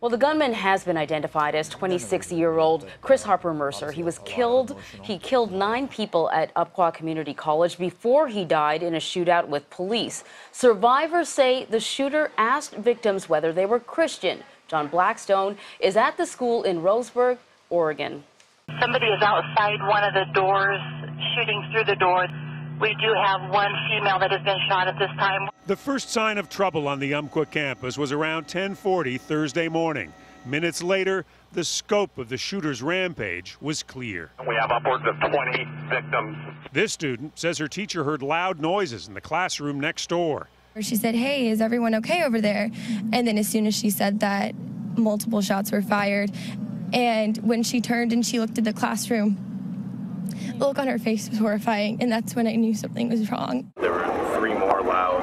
Well, the gunman has been identified as 26-year-old Chris Harper Mercer. He killed 9 people at Umpqua Community College before he died in a shootout with police. Survivors say the shooter asked victims whether they were Christian. John Blackstone is at the school in Roseburg, Oregon. Somebody is outside one of the doors, shooting through the door. We do have one female that has been shot at this time. The first sign of trouble on the Umpqua campus was around 10:40 Thursday morning. Minutes later, the scope of the shooter's rampage was clear. We have upwards of 20 victims. This student says her teacher heard loud noises in the classroom next door. She said, "Hey, is everyone okay over there?" And then as soon as she said that, multiple shots were fired. And when she turned and she looked at the classroom, the look on her face was horrifying, and that's when I knew something was wrong. There were 3 more loud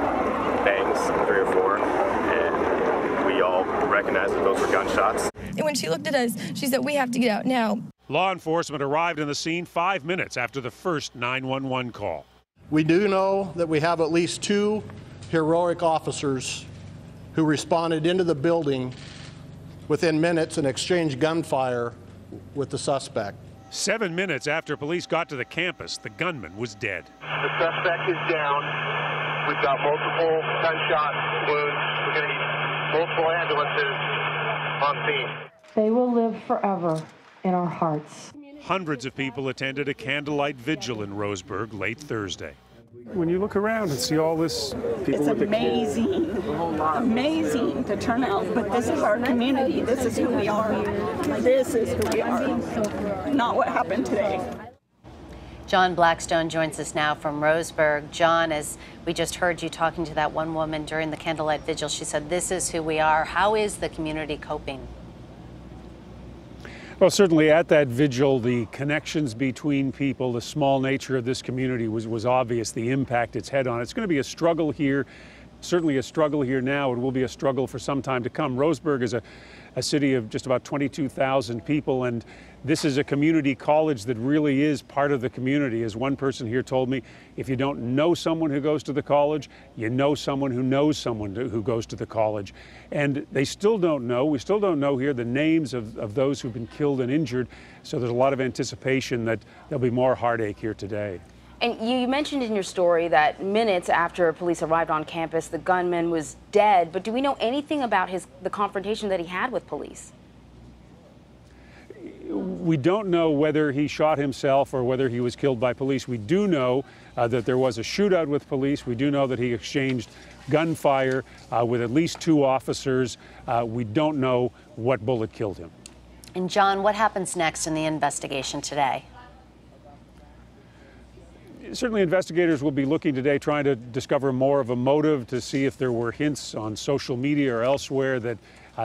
bangs, 3 or 4, and we all recognized that those were gunshots. And when she looked at us, she said, "We have to get out now." Law enforcement arrived on the scene 5 minutes after the first 911 call. We do know that we have at least 2 heroic officers who responded into the building within minutes and exchanged gunfire with the suspect. 7 minutes after police got to the campus, the gunman was dead. The suspect is down. We've got multiple gunshot wounds. We're going to need multiple ambulances on scene. They will live forever in our hearts. Hundreds of people attended a candlelight vigil in Roseburg late Thursday. When you look around and see all this people, it's amazing to turn out, but this is our community. This is who we are. This is who we are, not what happened today. John Blackstone joins us now from Roseburg. John, as we just heard you talking to that one woman during the candlelight vigil, she said, "This is who we are." How is the community coping? Well, certainly at that vigil, the connections between people, the small nature of this community was obvious, the impact it's had on. It's going to be a struggle here, certainly a struggle here now. It will be a struggle for some time to come. Roseburg is a city of just about 22,000 people, and this is a community college that really is part of the community. As one person here told me, if you don't know someone who goes to the college, you know someone who knows someone who goes to the college. And they still don't know, we still don't know here the names of those who've been killed and injured, so there's a lot of anticipation that there'll be more heartache here today. And you mentioned in your story that minutes after police arrived on campus, the gunman was dead. But do we know anything about the confrontation that he had with police? We don't know whether he shot himself or whether he was killed by police. We do know that there was a shootout with police. We do know that he exchanged gunfire with at least 2 officers. We don't know what bullet killed him. And John, what happens next in the investigation today? Certainly investigators will be looking today, trying to discover more of a motive, to see if there were hints on social media or elsewhere that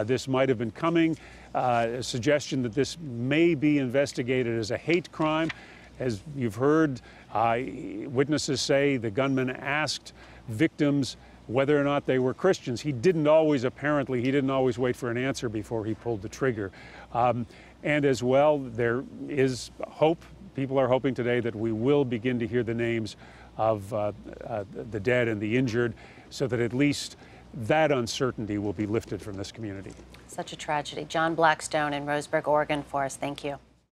this might have been coming. A suggestion that this may be investigated as a hate crime. As you've heard, witnesses say the gunman asked victims whether or not they were Christians. He didn't always wait for an answer before he pulled the trigger. And as well, there is hope. People are hoping today that we will begin to hear the names of the dead and the injured, so that at least that uncertainty will be lifted from this community. Such a tragedy. John Blackstone in Roseburg, Oregon for us. Thank you.